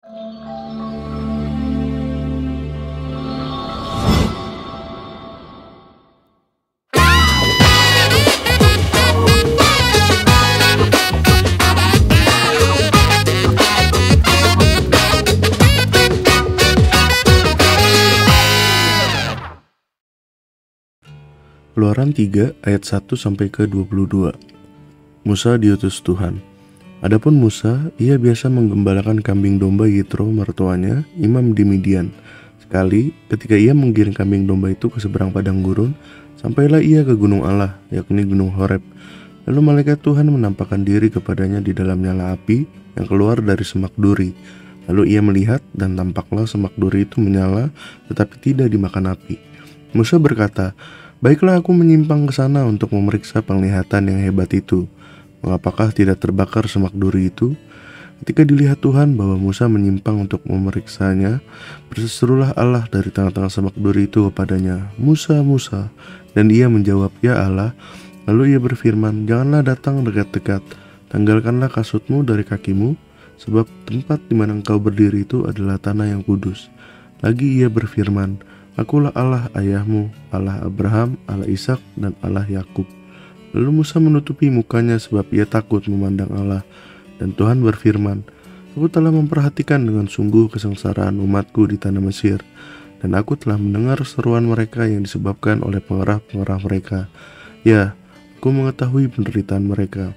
Keluaran 3 ayat 1 sampai ke 22. Musa diutus Tuhan. Adapun Musa, ia biasa menggembalakan kambing domba Yitro mertuanya, imam di Midian. Sekali, ketika ia menggiring kambing domba itu ke seberang padang gurun, sampailah ia ke gunung Allah, yakni gunung Horeb. Lalu malaikat Tuhan menampakkan diri kepadanya di dalam nyala api yang keluar dari semak duri. Lalu ia melihat, dan tampaklah semak duri itu menyala, tetapi tidak dimakan api. Musa berkata, "Baiklah, aku menyimpang ke sana untuk memeriksa penglihatan yang hebat itu. Mengapakah tidak terbakar semak duri itu?" Ketika dilihat Tuhan bahwa Musa menyimpang untuk memeriksanya, berserulah Allah dari tengah-tengah semak duri itu kepadanya, "Musa, Musa." Dan ia menjawab, "Ya Allah." Lalu ia berfirman, "Janganlah datang dekat-dekat. Tanggalkanlah kasutmu dari kakimu, sebab tempat di mana engkau berdiri itu adalah tanah yang kudus." Lagi ia berfirman, "Akulah Allah ayahmu, Allah Abraham, Allah Ishak, dan Allah Yakub." Lalu Musa menutupi mukanya sebab ia takut memandang Allah. Dan Tuhan berfirman, "Aku telah memperhatikan dengan sungguh kesengsaraan umatku di tanah Mesir, dan aku telah mendengar seruan mereka yang disebabkan oleh pengerah-pengerah mereka. Ya, aku mengetahui penderitaan mereka.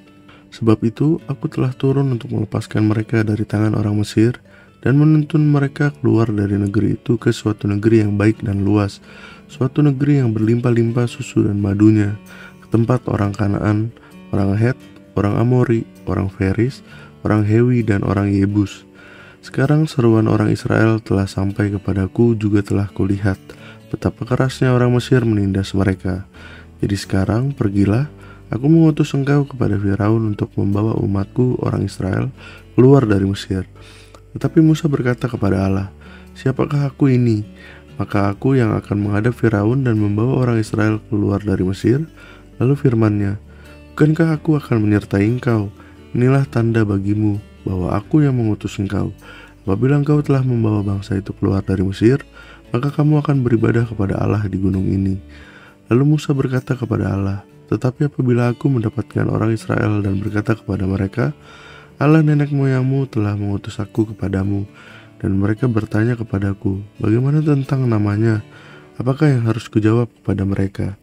Sebab itu aku telah turun untuk melepaskan mereka dari tangan orang Mesir, dan menuntun mereka keluar dari negeri itu ke suatu negeri yang baik dan luas, suatu negeri yang berlimpah-limpah susu dan madunya, ke tempat orang Kanaan, orang Het, orang Amori, orang Feris, orang Hewi, dan orang Yebus. Sekarang seruan orang Israel telah sampai kepadaku, juga telah kulihat betapa kerasnya orang Mesir menindas mereka. Jadi sekarang pergilah, aku mengutus engkau kepada Firaun untuk membawa umatku orang Israel keluar dari Mesir." Tetapi Musa berkata kepada Allah, "Siapakah aku ini? Maka aku yang akan menghadap Firaun dan membawa orang Israel keluar dari Mesir?" Lalu firman-Nya, "Bukankah aku akan menyertai engkau? Inilah tanda bagimu bahwa aku yang mengutus engkau. Apabila engkau telah membawa bangsa itu keluar dari Mesir, maka kamu akan beribadah kepada Allah di gunung ini." Lalu Musa berkata kepada Allah, "Tetapi apabila aku mendapatkan orang Israel dan berkata kepada mereka, 'Allah nenek moyangmu telah mengutus aku kepadamu,' dan mereka bertanya kepadaku, 'Bagaimana tentang namanya? Apakah yang harus kujawab kepada mereka?'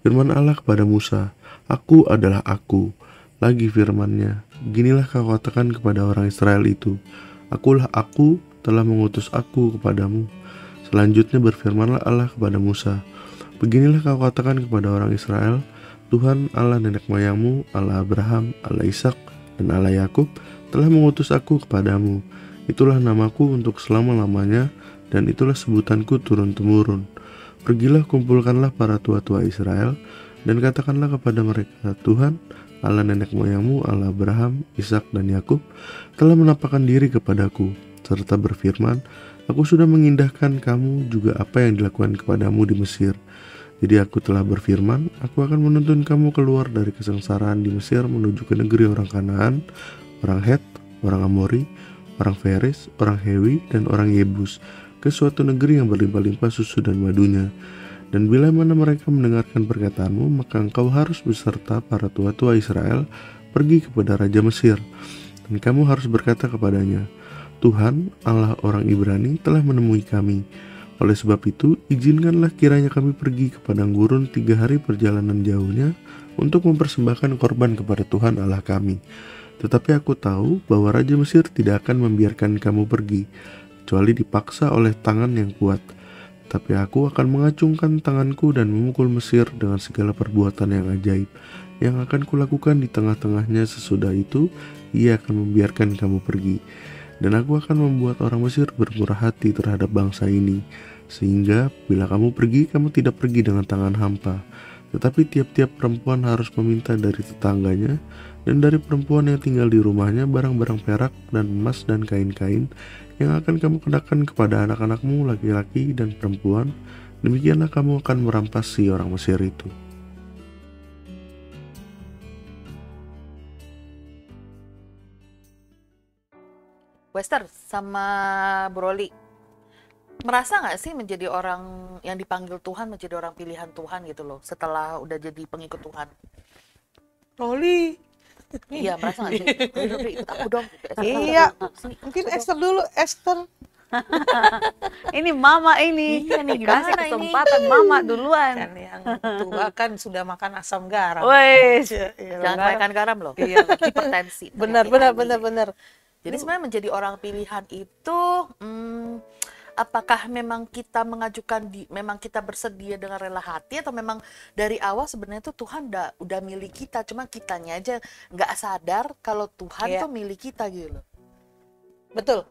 Firman Allah kepada Musa, 'Aku adalah Aku.' Lagi firman-Nya, 'Beginilah kau katakan kepada orang Israel itu, Akulah Aku telah mengutus aku kepadamu.' Selanjutnya berfirmanlah Allah kepada Musa, 'Beginilah kau katakan kepada orang Israel, Tuhan Allah nenek moyangmu, Allah Abraham, Allah Ishak, dan Allah Yakub telah mengutus aku kepadamu. Itulah namaku untuk selama-lamanya, dan itulah sebutanku turun-temurun. Pergilah, kumpulkanlah para tua-tua Israel, dan katakanlah kepada mereka, Tuhan, Allah nenek moyangmu, Allah Abraham, Ishak, dan Yakub telah menampakkan diri kepadaku, serta berfirman, aku sudah mengindahkan kamu juga apa yang dilakukan kepadamu di Mesir. Jadi aku telah berfirman, aku akan menuntun kamu keluar dari kesengsaraan di Mesir menuju ke negeri orang Kanaan, orang Het, orang Amori, orang Feris, orang Hewi, dan orang Yebus, ke suatu negeri yang berlimpah-limpah susu dan madunya. Dan bila mana mereka mendengarkan perkataanmu, maka engkau harus beserta para tua-tua Israel pergi kepada Raja Mesir. Dan kamu harus berkata kepadanya, Tuhan, Allah orang Ibrani telah menemui kami. Oleh sebab itu, izinkanlah kiranya kami pergi ke padang gurun 3 hari perjalanan jauhnya untuk mempersembahkan korban kepada Tuhan Allah kami. Tetapi aku tahu bahwa Raja Mesir tidak akan membiarkan kamu pergi, kecuali dipaksa oleh tangan yang kuat. Tapi aku akan mengacungkan tanganku dan memukul Mesir dengan segala perbuatan yang ajaib, yang akan kulakukan di tengah-tengahnya. Sesudah itu, ia akan membiarkan kamu pergi. Dan aku akan membuat orang Mesir bermurah hati terhadap bangsa ini, sehingga bila kamu pergi, kamu tidak pergi dengan tangan hampa. Tetapi tiap-tiap perempuan harus meminta dari tetangganya dan dari perempuan yang tinggal di rumahnya barang-barang perak dan emas dan kain-kain yang akan kamu kenakan kepada anak-anakmu laki-laki dan perempuan. Demikianlah kamu akan merampas si orang Mesir itu." Wester sama Broli, merasa nggak sih menjadi orang yang dipanggil Tuhan, menjadi orang pilihan Tuhan gitu loh, setelah udah jadi pengikut Tuhan? Roli. Iya, merasa nggak sih? Udah ikut aku dong. Gitu. Esther, Iya, sini, mungkin aku dong. Esther dulu, Esther. Ini mama ini. Iya nih, Dikasih gimana ini? kesempatan mama duluan. Kan yang tua kan sudah makan asam garam. Wes. Iya, iya. Jangan kebanyakan garam loh. Iya. Hipertensi. Benar. Jadi sebenarnya menjadi orang pilihan itu, apakah memang kita mengajukan memang kita bersedia dengan rela hati, atau memang dari awal sebenarnya tuh Tuhan udah milik kita, cuma kitanya aja nggak sadar kalau Tuhan Iya. tuh milik kita gitu loh. Betul.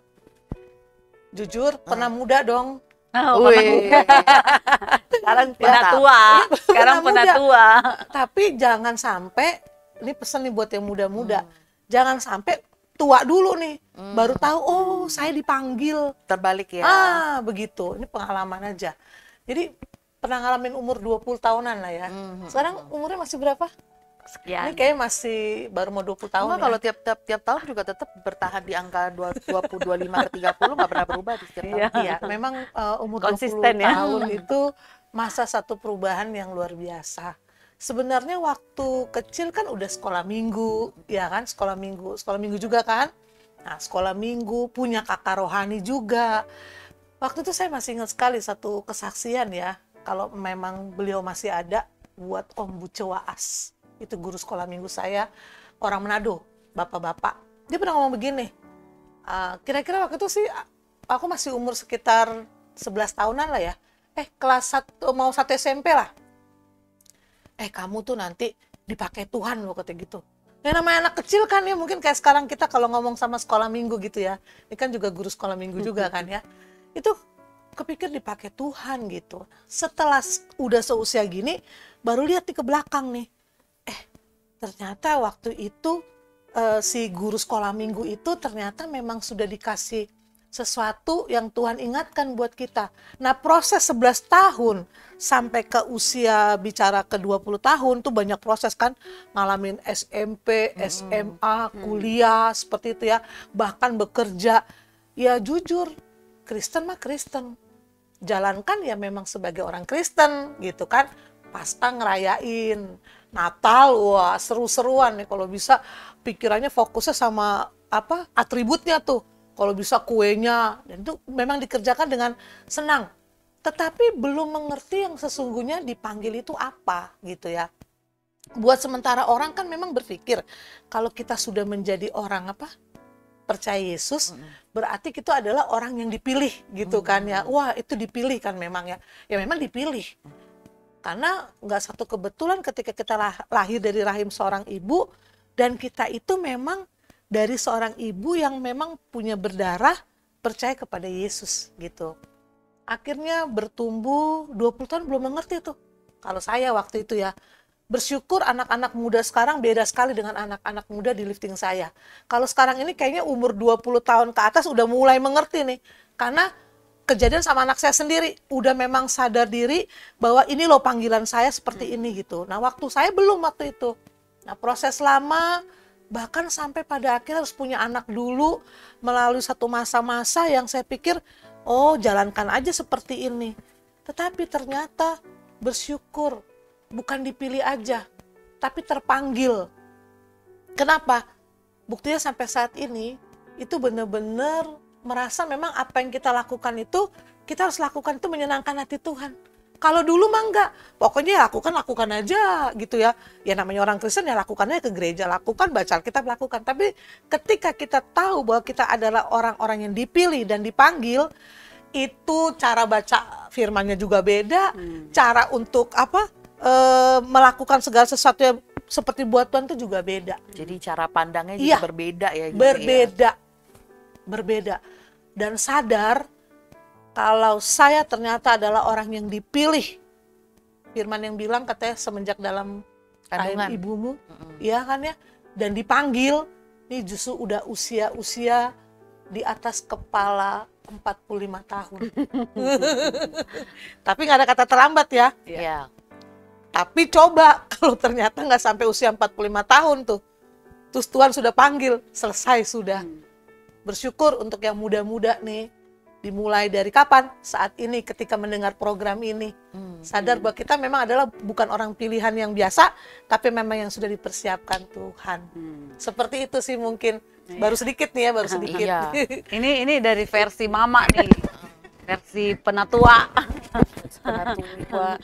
Jujur, pernah muda dong. Oh, Wih. sekarang Ya, pernah tahu. tua. Sekarang Pernah pernah muda. tua. Tapi jangan sampai, ini pesan nih buat yang muda-muda, jangan sampai tua dulu nih, baru tahu, oh saya dipanggil. Terbalik ya. Begitu. Ini pengalaman aja. Jadi pernah ngalamin umur 20 tahunan lah ya. Sekarang umurnya masih berapa? Sekian. Ini kayaknya masih baru mau 20 tahun Cuma ya. kalau tiap tahun juga tetap bertahan di angka 20, 25 ke 30, nggak pernah berubah di setiap tahun. Iya. Iya, memang umur Konsisten 20 ya. tahun itu masa satu perubahan yang luar biasa. Sebenarnya waktu kecil kan udah sekolah minggu, ya kan? Sekolah minggu juga kan? Nah, sekolah minggu, punya kakak rohani juga. Waktu itu saya masih ingat sekali satu kesaksian ya, kalau memang beliau masih ada, buat Om Buce Waas. Itu guru sekolah minggu saya, orang Manado, bapak-bapak. Dia pernah ngomong begini, kira-kira waktu itu sih aku masih umur sekitar 11 tahunan lah ya. Kelas 1, mau 1 SMP lah. Kamu tuh nanti dipakai Tuhan loh, kata gitu. Ya namanya anak kecil kan ya, mungkin kayak sekarang kita kalau ngomong sama sekolah minggu gitu ya. Ini kan juga guru sekolah minggu juga kan ya. Itu kepikir dipakai Tuhan gitu. Setelah udah seusia gini, baru lihat ke belakang nih. Ternyata waktu itu si guru sekolah minggu itu ternyata memang sudah dikasih sesuatu yang Tuhan ingatkan buat kita. Nah, proses 11 tahun sampai ke usia bicara ke 20 tahun tuh banyak proses kan, ngalamin SMP, SMA, kuliah seperti itu ya, bahkan bekerja. Ya jujur, Kristen mah Kristen. Jalankan ya memang sebagai orang Kristen gitu kan. Pasta ngerayain, Natal, wah seru-seruan nih, kalau bisa pikirannya fokusnya sama apa atributnya tuh, kalau bisa kuenya, dan itu memang dikerjakan dengan senang. Tetapi belum mengerti yang sesungguhnya dipanggil itu apa gitu ya. Buat sementara orang kan memang berpikir kalau kita sudah menjadi orang apa percaya Yesus, berarti kita adalah orang yang dipilih gitu kan ya. Wah itu dipilih kan memang ya, ya memang dipilih. Karena nggak satu kebetulan ketika kita lahir dari rahim seorang ibu, dan kita itu memang dari seorang ibu yang memang punya berdarah percaya kepada Yesus gitu. Akhirnya bertumbuh 20 tahun belum mengerti tuh. Kalau saya waktu itu ya, bersyukur anak-anak muda sekarang beda sekali dengan anak-anak muda di lifting saya. Kalau sekarang ini kayaknya umur 20 tahun ke atas udah mulai mengerti nih. Karena kejadian sama anak saya sendiri, udah memang sadar diri bahwa ini loh panggilan saya seperti ini gitu. Nah waktu saya belum waktu itu. Nah proses lama, bahkan sampai pada akhirnya harus punya anak dulu, melalui satu masa-masa yang saya pikir, oh jalankan aja seperti ini. Tetapi ternyata bersyukur, bukan dipilih aja, tapi terpanggil. Kenapa? Buktinya sampai saat ini, itu benar-benar merasa memang apa yang kita lakukan itu, kita harus lakukan itu menyenangkan hati Tuhan. Kalau dulu mah enggak, pokoknya lakukan aja gitu ya. Ya namanya orang Kristen ya lakukannya ke gereja, lakukan, baca Alkitab, lakukan. Tapi ketika kita tahu bahwa kita adalah orang-orang yang dipilih dan dipanggil, itu cara baca firman-Nya juga beda, cara untuk melakukan segala sesuatu yang seperti buat Tuhan itu juga beda. Jadi cara pandangnya juga Iya, berbeda ya. Gitu berbeda. Dan sadar kalau saya ternyata adalah orang yang dipilih. Firman yang bilang katanya semenjak dalam rahim Kandungan. ibumu, ya kan ya, dan dipanggil, ini justru udah usia di atas kepala 45 tahun. Tapi nggak ada kata terlambat ya. Iya. Tapi coba kalau ternyata nggak sampai usia 45 tahun tuh, terus Tuhan sudah panggil, selesai sudah. bersyukur untuk yang muda-muda nih. Dimulai dari kapan? Saat ini ketika mendengar program ini. Sadar bahwa kita memang adalah bukan orang pilihan yang biasa, tapi memang yang sudah dipersiapkan Tuhan. Seperti itu sih mungkin. Baru sedikit nih ya, baru sedikit. Iya. Ini dari versi mama nih. Versi penatua. Penatua.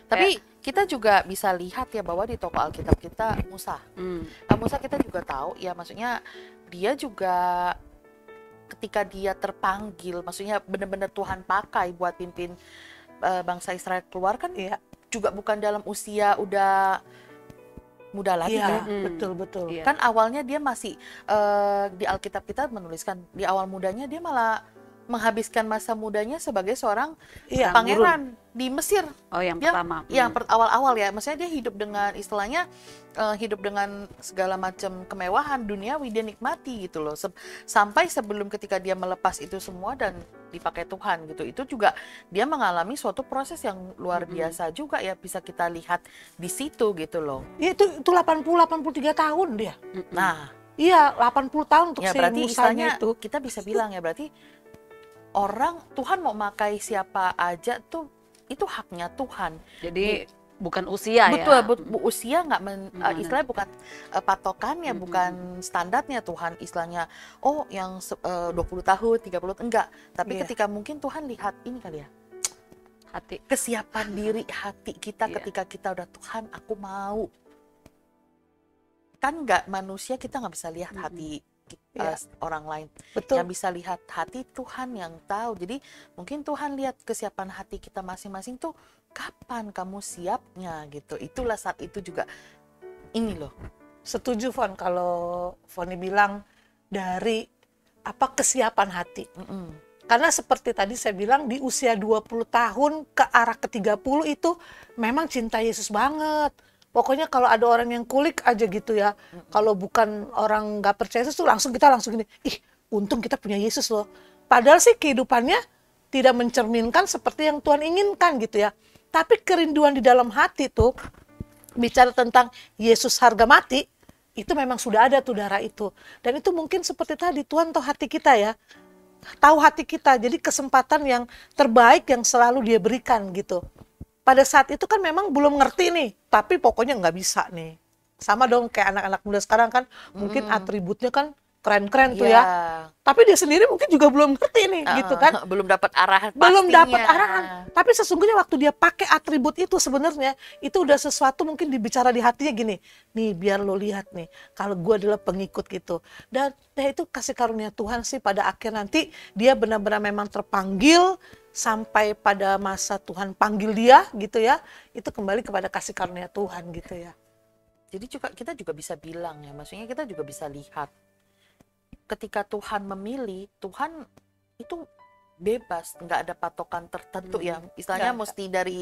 Tapi kita juga bisa lihat ya bahwa di toko Alkitab kita Musa. Musa kita juga tahu ya, maksudnya dia juga ketika dia terpanggil, maksudnya benar-benar Tuhan pakai buat pimpin bangsa Israel keluar kan, Iya. juga bukan dalam usia udah muda lagi Iya, kan. betul. Iya. Kan awalnya dia masih di Alkitab kita menuliskan di awal mudanya dia malah menghabiskan masa mudanya sebagai seorang Iya, pangeran di Mesir. Oh, yang Dia- pertama. Yang awal-awal ya, maksudnya dia hidup dengan istilahnya hidup dengan segala macam kemewahan duniawi dia nikmati gitu loh. Sampai sebelum ketika dia melepas itu semua dan dipakai Tuhan gitu. Itu juga dia mengalami suatu proses yang luar biasa juga ya, bisa kita lihat di situ gitu loh. Iya, itu 83 tahun dia. Nah, Iya, 80 tahun untuk ya si berarti Musanya istilahnya itu. kita bisa bilang ya, berarti orang Tuhan mau pakai siapa aja tuh itu haknya Tuhan. Jadi bukan usia Betul, ya. usia nggak istilahnya bukan patokannya, Mm-mm. bukan standarnya Tuhan istilahnya. Oh, yang 20 tahun, 30 enggak. Tapi Iya. ketika mungkin Tuhan lihat ini kali ya, Hati. kesiapan diri hati kita Iya. ketika kita udah Tuhan, aku mau. Kan nggak manusia kita nggak bisa lihat hati Iya. orang lain. Betul. Yang bisa lihat hati Tuhan yang tahu. Jadi mungkin Tuhan lihat kesiapan hati kita masing-masing tuh kapan kamu siapnya gitu. Itulah saat itu juga ini loh. Setuju Fon kalau Foni bilang dari kesiapan hati. Karena seperti tadi saya bilang di usia 20 tahun ke arah ke 30 itu memang cinta Yesus banget. Pokoknya kalau ada orang yang kulik aja gitu ya. Kalau bukan orang nggak percaya Yesus tuh langsung gini. Ih, untung kita punya Yesus loh. Padahal sih kehidupannya tidak mencerminkan seperti yang Tuhan inginkan gitu ya. Tapi kerinduan di dalam hati tuh bicara tentang Yesus harga mati, itu memang sudah ada tuh darah itu. Dan itu mungkin seperti tadi Tuhan tahu hati kita ya. Tahu hati kita, jadi kesempatan yang terbaik yang selalu dia berikan gitu. Pada saat itu kan memang belum ngerti nih, tapi pokoknya nggak bisa nih. Sama dong kayak anak-anak muda sekarang kan, mungkin atributnya kan keren-keren tuh ya. Tapi dia sendiri mungkin juga belum ngerti nih gitu kan. Belum dapat arahan Belum pastinya. dapat arahan. Tapi sesungguhnya waktu dia pakai atribut itu sebenarnya itu udah sesuatu mungkin dibicara di hatinya gini. Nih biar lo lihat nih kalau gue adalah pengikut gitu. Dan itu kasih karunia Tuhan sih pada akhir nanti dia benar-benar memang terpanggil sampai pada masa Tuhan panggil dia gitu ya. Itu kembali kepada kasih karunia Tuhan gitu ya. Jadi juga kita juga bisa bilang ya, maksudnya kita juga bisa lihat ketika Tuhan memilih, Tuhan itu bebas, nggak ada patokan tertentu yang istilahnya Nggak ada. mesti dari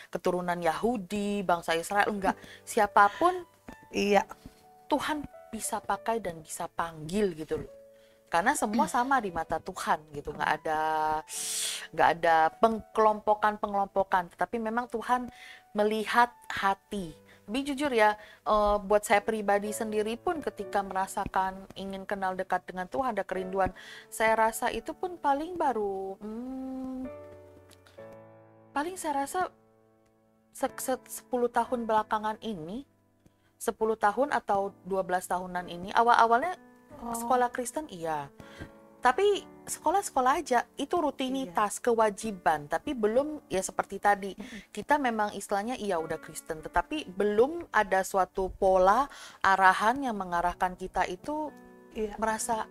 keturunan Yahudi, bangsa Israel, enggak. Siapapun Iya. Tuhan bisa pakai dan bisa panggil gitu loh. Karena semua sama di mata Tuhan gitu, nggak ada pengelompokan, tetapi memang Tuhan melihat hati. Tapi jujur ya, buat saya pribadi sendiri pun ketika merasakan ingin kenal dekat dengan Tuhan, ada kerinduan, saya rasa itu pun paling baru, paling saya rasa 10 tahun belakangan ini, 10 tahun atau 12 tahunan ini, awalnya sekolah Kristen iya. Tapi sekolah-sekolah aja itu rutinitas, kewajiban, tapi belum ya seperti tadi. Kita memang istilahnya iya udah Kristen, tetapi belum ada suatu pola arahan yang mengarahkan kita itu Iya. merasa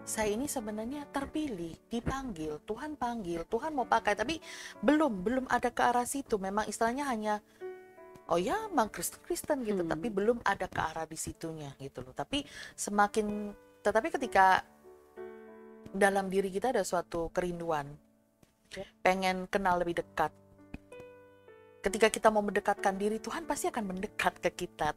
saya ini sebenarnya terpilih, dipanggil, Tuhan panggil, Tuhan mau pakai, tapi belum ada ke arah situ. Memang istilahnya hanya oh ya, emang Kristen gitu, tapi belum ada ke arah di situnya gitu loh. Tapi tetapi ketika dalam diri kita ada suatu kerinduan, pengen kenal lebih dekat. Ketika kita mau mendekatkan diri, Tuhan pasti akan mendekat ke kita.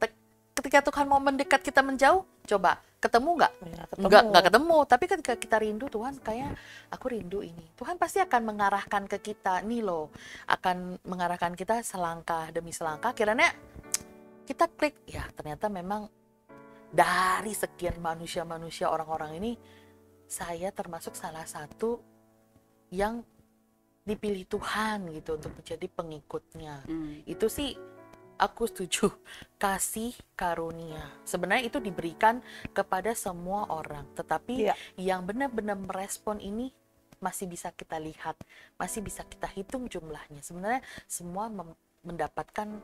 Ketika Tuhan mau mendekat kita menjauh, coba ketemu nggak? Ya, Nggak ketemu. Tapi ketika kita rindu, Tuhan kayak aku rindu ini. Tuhan pasti akan mengarahkan ke kita, nih loh, akan mengarahkan kita selangkah demi selangkah. Kiranya kita klik, ya ternyata memang dari sekian manusia-manusia orang-orang ini saya termasuk salah satu yang dipilih Tuhan gitu untuk menjadi pengikutnya. Itu sih aku setuju, kasih karunia. Sebenarnya itu diberikan kepada semua orang, tetapi yang benar-benar merespon ini masih bisa kita lihat, masih bisa kita hitung jumlahnya. Sebenarnya semua mendapatkan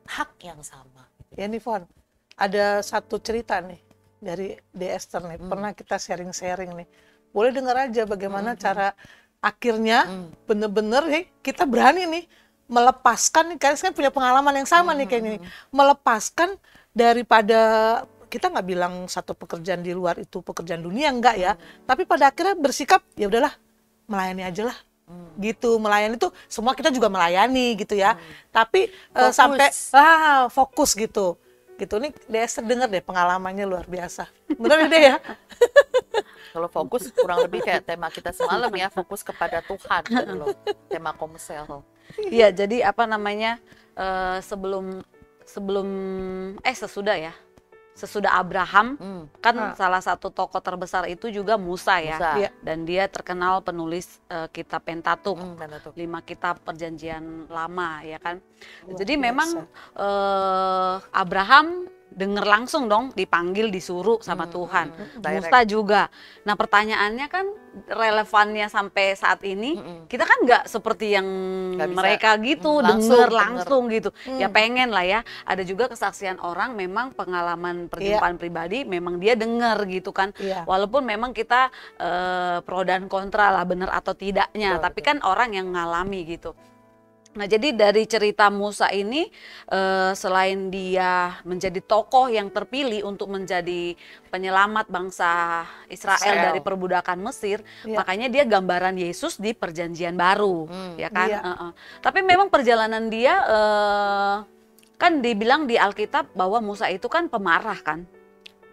hak yang sama. Ya nih Fon, ada satu cerita nih dari De Esther nih, pernah kita sharing-sharing nih. Boleh dengar aja bagaimana cara akhirnya bener-bener nih kita berani nih melepaskan nih, kalian kan punya pengalaman yang sama nih kayaknya nih, melepaskan daripada kita nggak bilang satu pekerjaan di luar itu pekerjaan dunia, enggak ya, tapi pada akhirnya bersikap ya udahlah melayani aja lah. Gitu, melayani itu semua kita juga melayani gitu ya, tapi sampai fokus gitu nih. Dia dengar deh pengalamannya luar biasa, bener deh ya. Kalau fokus kurang lebih kayak tema kita semalam ya, fokus kepada Tuhan gitu loh, tema komsel. Iya, jadi apa namanya, sesudah Abraham, kan salah satu tokoh terbesar itu juga Musa ya. Dan dia terkenal penulis kitab Pentatuk, 5 kitab perjanjian lama ya kan. Jadi memang Abraham dengar langsung dong, dipanggil, disuruh sama Tuhan. Musa juga. Nah pertanyaannya kan relevannya sampai saat ini, kita kan nggak seperti yang mereka gitu, dengar langsung gitu. Ya pengen lah ya, ada juga kesaksian orang memang pengalaman perjumpaan pribadi, memang dia dengar gitu kan. Walaupun memang kita pro dan kontra lah, benar atau tidaknya, tapi kan orang yang ngalami gitu. Nah jadi dari cerita Musa ini, selain dia menjadi tokoh yang terpilih untuk menjadi penyelamat bangsa Israel dari perbudakan Mesir, makanya dia gambaran Yesus di perjanjian baru, ya kan. Tapi memang perjalanan dia, kan dibilang di Alkitab bahwa Musa itu kan pemarah kan.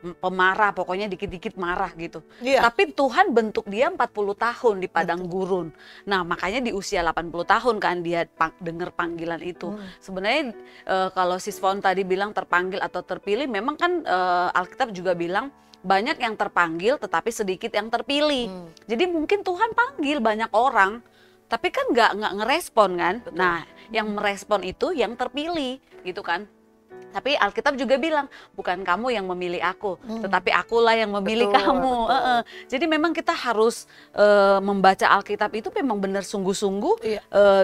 Pemarah, pokoknya dikit-dikit marah gitu. Tapi Tuhan bentuk dia 40 tahun di padang gurun. Nah makanya di usia 80 tahun kan dia dengar panggilan itu. Sebenarnya kalau Sisfon tadi bilang terpanggil atau terpilih, memang kan Alkitab juga bilang banyak yang terpanggil tetapi sedikit yang terpilih. Jadi mungkin Tuhan panggil banyak orang, tapi kan nggak ngerespon kan. Nah yang merespon itu yang terpilih gitu kan. Tapi Alkitab juga bilang, bukan kamu yang memilih aku, tetapi akulah yang memilih kamu. Jadi memang kita harus membaca Alkitab itu memang benar sungguh-sungguh,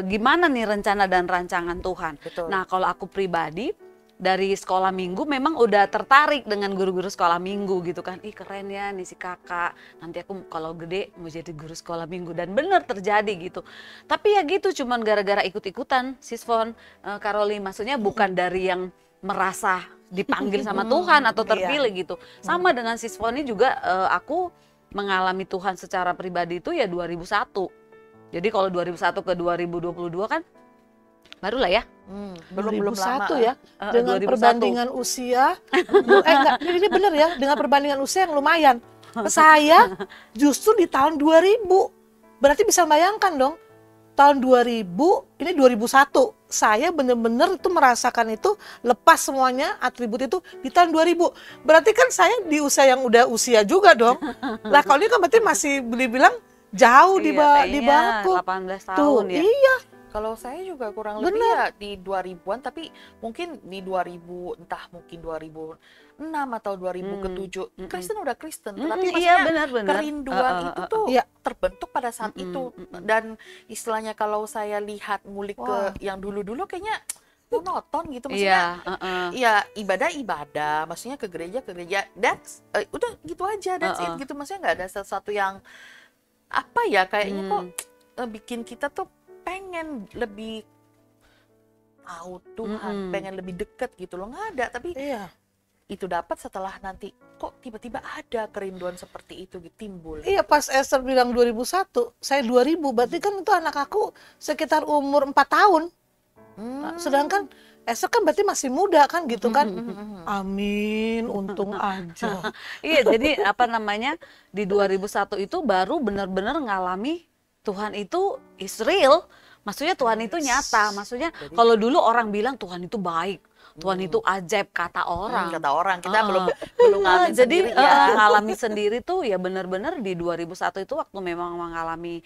gimana nih rencana dan rancangan Tuhan. Nah kalau aku pribadi, dari sekolah minggu memang udah tertarik dengan guru-guru sekolah minggu gitu kan. Ih keren ya nih si kakak, nanti aku kalau gede mau jadi guru sekolah minggu. Dan benar terjadi gitu. Tapi ya gitu, cuman gara-gara ikut-ikutan, Sisfon, Karoli, maksudnya bukan dari yang merasa dipanggil sama Tuhan atau terpilih gitu. Sama dengan Sisfoni juga, aku mengalami Tuhan secara pribadi itu ya 2001. Jadi kalau 2001 ke 2022 kan barulah ya. Belum lama ya. Dengan 2001. perbandingan usia, enggak, ini benar ya, dengan perbandingan usia yang lumayan. Saya justru di tahun 2000. Berarti bisa bayangkan dong. Tahun 2000, ini 2001, saya benar-benar itu merasakan itu, lepas semuanya atribut itu di tahun 2000. Berarti kan saya di usia yang udah usia juga dong. Lah kalau ini kan berarti masih bilang jauh di bawahku. 18 tahun ya. Iya. Kalau saya juga kurang lebih ya di 2000-an, tapi mungkin di 2000, entah mungkin 2006 atau 2000 ke-7, Kristen udah Kristen, tetapi maksudnya kerinduan itu tuh terbentuk pada saat itu. Dan istilahnya kalau saya lihat ngulik ke yang dulu-dulu kayaknya monoton gitu, maksudnya ya ibadah, maksudnya ke gereja, that's udah gitu aja, that's it gitu, maksudnya nggak ada sesuatu yang apa ya, kayaknya kok bikin kita tuh pengen lebih tahu Tuhan, pengen lebih deket gitu loh, nggak ada. Tapi itu dapat setelah nanti kok tiba-tiba ada kerinduan seperti itu timbul. Iya, pas Esther bilang 2001, saya 2000, berarti kan itu anak aku sekitar umur 4 tahun. Nah, sedangkan Esther kan berarti masih muda kan gitu kan. Amin, untung aja. Iya, jadi apa namanya, di 2001 itu baru benar-benar ngalami Tuhan itu is real, maksudnya Tuhan itu nyata. Maksudnya kalau dulu orang bilang Tuhan itu baik, Tuhan itu ajaib kata orang. Kata orang, kita belum ngalamin Jadi sendiri ya. ngalami sendiri tuh ya benar-benar di 2001 itu waktu memang mengalami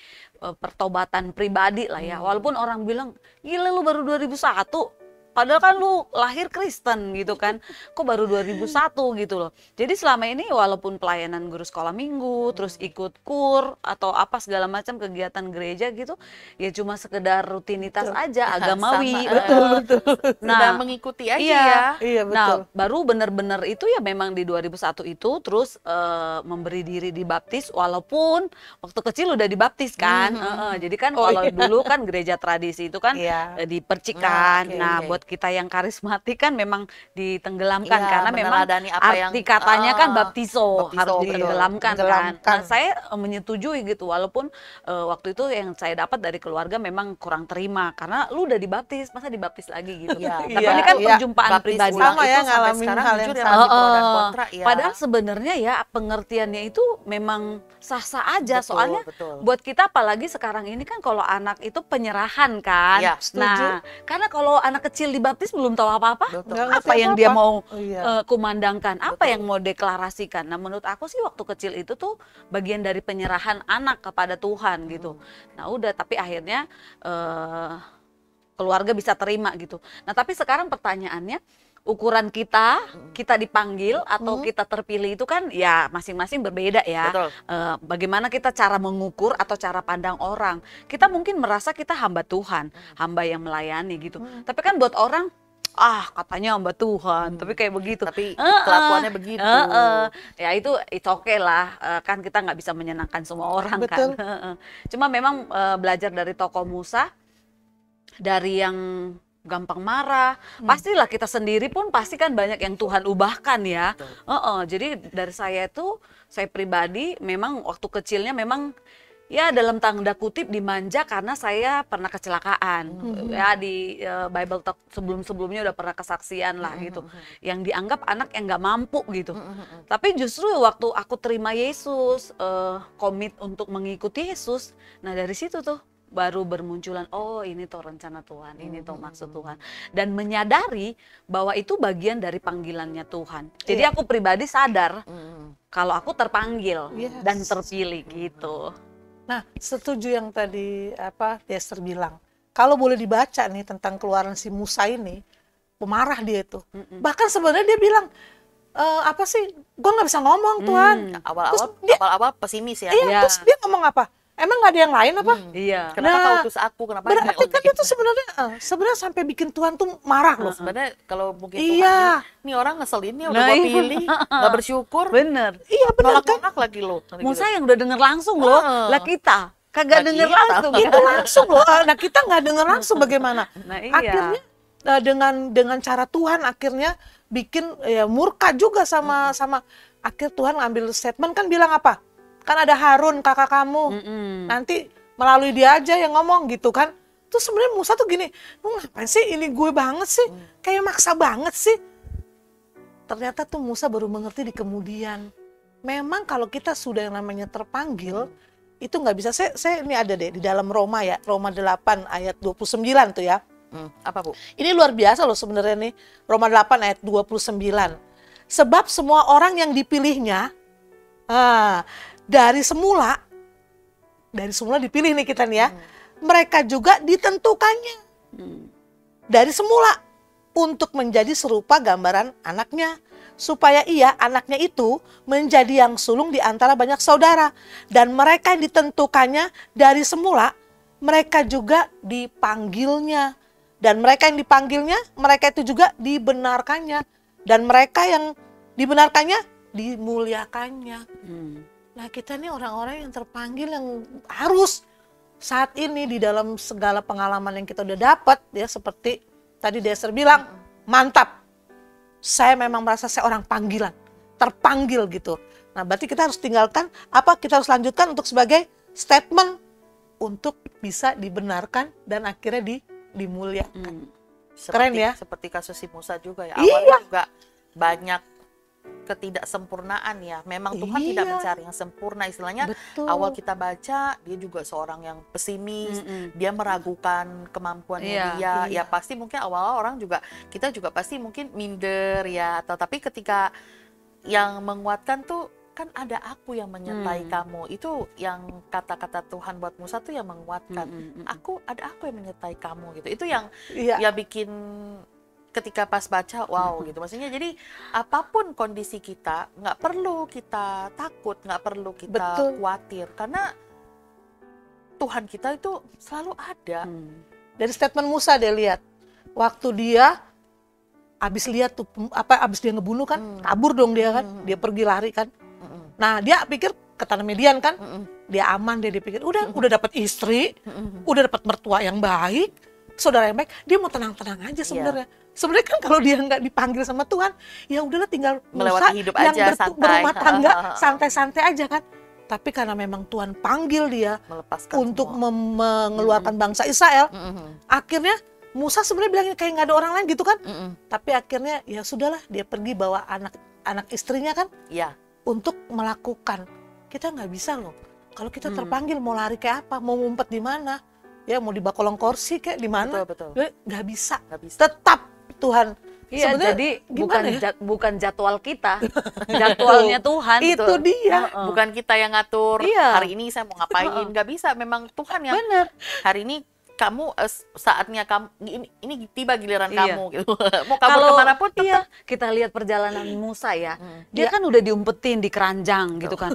pertobatan pribadi lah ya. Walaupun orang bilang, gila lu baru 2001. Padahal kan lu lahir Kristen gitu kan, kok baru 2001 gitu loh. Jadi selama ini walaupun pelayanan guru sekolah minggu, terus ikut kur atau apa segala macam kegiatan gereja gitu, ya cuma sekedar rutinitas aja, agamawi. Betul. Nah, mengikuti aja iya, ya. Iya, betul. Nah, baru benar-benar itu ya memang di 2001 itu terus memberi diri dibaptis walaupun waktu kecil udah dibaptis kan. Jadi kan kalau dulu kan gereja tradisi itu kan dipercikan. Nah, buat kita yang karismatik kan memang ditenggelamkan karena memang arti katanya kan baptiso harus ditenggelamkan kan. Nah, saya menyetujui gitu walaupun waktu itu yang saya dapat dari keluarga memang kurang terima karena lu udah dibaptis, masa dibaptis lagi gitu. Tapi ini kan perjumpaan pribadi. Sama ya, ngalamin hal yang sama. Padahal sebenarnya ya pengertiannya itu memang sah-sah aja. Soalnya buat kita apalagi sekarang ini kan kalau anak itu penyerahan kan. Nah, karena kalau anak kecil dibaptis belum tahu apa-apa, apa yang dia mau kumandangkan, apa yang mau deklarasikan. Nah, menurut aku sih waktu kecil itu tuh bagian dari penyerahan anak kepada Tuhan gitu. Nah, udah tapi akhirnya keluarga bisa terima gitu. Nah, tapi sekarang pertanyaannya, ukuran kita dipanggil atau kita terpilih itu kan ya masing-masing berbeda ya. Bagaimana kita cara mengukur atau cara pandang orang. Kita mungkin merasa kita hamba Tuhan, hamba yang melayani gitu. Tapi kan buat orang, katanya hamba Tuhan, tapi kayak begitu. Tapi kelakuannya begitu. Ya itu it's okay lah, kan kita nggak bisa menyenangkan semua orang kan. Cuma memang belajar dari tokoh Musa, dari yang gampang marah, pastilah kita sendiri pun pasti kan banyak yang Tuhan ubahkan ya. Jadi dari saya pribadi memang waktu kecilnya memang ya dalam tanda kutip dimanja karena saya pernah kecelakaan. Ya di Bible Talk sebelum-sebelumnya udah pernah kesaksian lah gitu. Yang dianggap anak yang nggak mampu gitu. Tapi justru waktu aku terima Yesus, komit untuk mengikuti Yesus, nah dari situ tuh baru bermunculan, oh ini tuh rencana Tuhan, ini tuh maksud Tuhan. Dan menyadari bahwa itu bagian dari panggilannya Tuhan. Jadi aku pribadi sadar kalau aku terpanggil dan terpilih gitu. Nah, setuju yang tadi Dester bilang. Kalau boleh dibaca nih tentang keluaran si Musa ini, pemarah dia itu. Bahkan sebenarnya dia bilang, gue nggak bisa ngomong Tuhan. Awal-awal pesimis ya. Terus dia ngomong apa? Emang nggak ada yang lain apa? Kenapa kau utus aku? Kenapa? Berarti kan itu sebenarnya sampai bikin Tuhan tuh marah loh. Sebenarnya kalau mungkin Tuhan, ini orang ngeselin nih, udah mau pilih, nggak bersyukur. Bener. Iya bener kan? Nolak lagi loh. Musa yang udah denger langsung loh, lah kita kagak denger langsung. Itu langsung loh. Nah kita nggak denger langsung bagaimana? Akhirnya dengan cara Tuhan akhirnya bikin murka juga sama akhir Tuhan ngambil statement kan bilang apa? Kan ada Harun kakak kamu, nanti melalui dia aja yang ngomong gitu kan. Terus sebenarnya Musa tuh gini, lu ngapain sih ini gue banget sih, kayak maksa banget sih. Ternyata tuh Musa baru mengerti di kemudian. Memang kalau kita sudah yang namanya terpanggil, itu nggak bisa. Saya ini ada deh di dalam Roma ya, Roma 8 ayat 29 tuh ya. Apa Bu? Ini luar biasa loh sebenarnya nih, Roma 8 ayat 29. Sebab semua orang yang dipilihnya, dari semula dipilih nih kita nih ya, mereka juga ditentukannya dari semula untuk menjadi serupa gambaran anaknya, supaya anaknya itu menjadi yang sulung di antara banyak saudara. Dan mereka yang ditentukannya dari semula, mereka juga dipanggilnya. Dan mereka yang dipanggilnya, mereka itu juga dibenarkannya. Dan mereka yang dibenarkannya, dimuliakannya. Nah kita nih orang-orang yang terpanggil yang harus saat ini di dalam segala pengalaman yang kita udah dapat ya, seperti tadi Dester bilang, mantap, saya memang merasa saya orang panggilan, terpanggil gitu. Nah berarti kita harus tinggalkan kita harus lanjutkan untuk sebagai statement untuk bisa dibenarkan dan akhirnya dimuliakan. Keren ya? Seperti kasus si Musa juga ya, awalnya juga banyak ketidaksempurnaan ya. Memang Tuhan Iya. tidak mencari yang sempurna. Istilahnya Betul. awal kita baca, dia juga seorang yang pesimis, dia meragukan kemampuannya Iya. dia. Ya Iya. pasti mungkin awal orang juga, kita juga pasti mungkin minder ya. Tapi ketika yang menguatkan tuh, kan ada aku yang menyertai kamu. Itu yang kata-kata Tuhan buat Musa tuh yang menguatkan. Ada aku yang menyertai kamu gitu. Itu yang Iya. ya bikin ketika pas baca wow gitu. Maksudnya jadi apapun kondisi kita, nggak perlu kita takut, nggak perlu kita Betul. khawatir, karena Tuhan kita itu selalu ada. Dari statement Musa dia lihat, waktu dia abis lihat tuh abis dia ngebunuh kan, kabur dong dia kan, dia pergi lari kan. Nah dia pikir ke tanah Midian kan, dia aman, dia pikir udah dapat istri, udah dapat mertua yang baik, saudara yang baik, dia mau tenang-tenang aja sebenarnya. Sebenarnya kan kalau dia nggak dipanggil sama Tuhan, ya udahlah tinggal melewati Musa hidup yang aja, santai. berumah tangga santai-santai aja kan. Tapi karena memang Tuhan panggil dia Melepaskan untuk semua. mengeluarkan bangsa Israel, akhirnya Musa sebenarnya bilangin kayak nggak ada orang lain gitu kan. Tapi akhirnya ya sudahlah, dia pergi bawa anak istrinya kan Iya. untuk melakukan. Kita nggak bisa loh. Kalau kita terpanggil mau lari kayak apa, mau ngumpet di mana, ya mau di bak kolong kursi kayak di mana, Betul. nggak bisa. Nggak bisa. Tetap Tuhan. Iya, Sebenarnya jadi gimana ya? bukan jadwal kita, jadwalnya Tuhan. Itu Betul. dia. Bukan kita yang ngatur, Iya. hari ini saya mau ngapain, nggak bisa. Memang Tuhan yang Bener. hari ini kamu saatnya kamu ini tiba giliran Iya. kamu gitu. Mau kabur kemanapun tetap. Iya, kita lihat perjalanan Musa ya, dia kan udah diumpetin di keranjang gitu kan,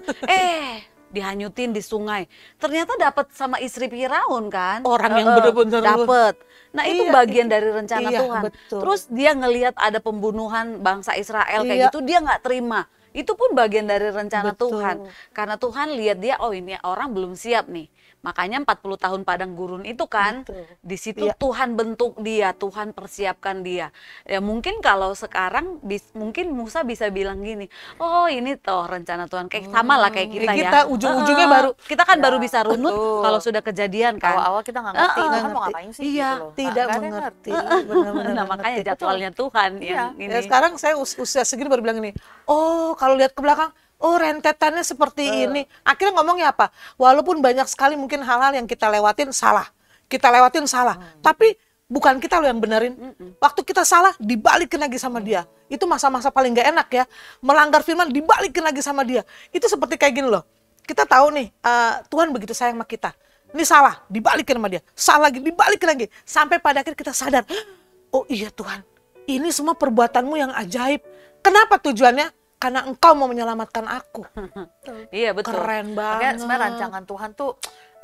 dihanyutin di sungai, ternyata dapat sama istri Firaun kan, Orang yang bener-bener dapat. Nah itu Iya, bagian dari rencana iya, Tuhan. betul. Terus dia ngelihat ada pembunuhan bangsa Israel kayak Iya. gitu, dia nggak terima. Itu pun bagian dari rencana Betul. Tuhan. Karena Tuhan lihat dia, oh ini orang belum siap nih. Makanya 40 tahun padang gurun itu kan, Betul. di situ Iya. Tuhan bentuk dia, Tuhan persiapkan dia. Ya mungkin kalau sekarang mungkin Musa bisa bilang gini, oh ini toh rencana Tuhan, kayak sama lah kayak kita Kayak ya. kita ujung-ujungnya baru kita kan Ya, baru bisa runut betul. kalau sudah kejadian kan. Awal-awal kita nggak ngerti, Nggak Tuhan mau ngerti. ngapain sih Iya, gitu loh. tidak Nggak ada yang mengerti. ngerti. Benar-benar Nah nggak makanya ngerti. jadwalnya Tuhan Iya. yang ini. Ya, sekarang saya usia segini baru bilang ini, oh kalau lihat ke belakang, oh rentetannya seperti ini. Akhirnya ngomongnya apa? Walaupun banyak sekali mungkin hal-hal yang kita lewatin salah. Tapi bukan kita loh yang benerin. Waktu kita salah, dibalikin lagi sama dia. Itu masa-masa paling gak enak ya. Melanggar firman, dibalikin lagi sama dia. Itu seperti kayak gini loh. Kita tahu nih, Tuhan begitu sayang sama kita. Ini salah, dibalikin sama dia. Salah lagi, dibalikin lagi. Sampai pada akhir kita sadar, oh iya Tuhan, ini semua perbuatanmu yang ajaib. Kenapa tujuannya? Karena engkau mau menyelamatkan aku. Iya betul. Keren Makanya banget. sebenarnya rancangan Tuhan tuh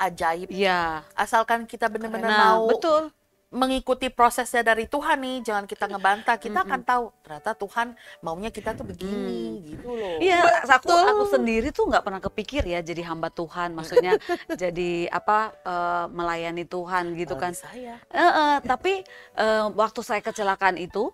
ajaib. Iya. Asalkan kita benar-benar Nah, mau betul. mengikuti prosesnya dari Tuhan nih, jangan kita ngebantah, kita akan tahu ternyata Tuhan maunya kita tuh begini gitu loh. Iya, aku sendiri tuh nggak pernah kepikir ya jadi hamba Tuhan, maksudnya jadi melayani Tuhan gitu kan. Apalagi saya. Tapi waktu saya kecelakaan itu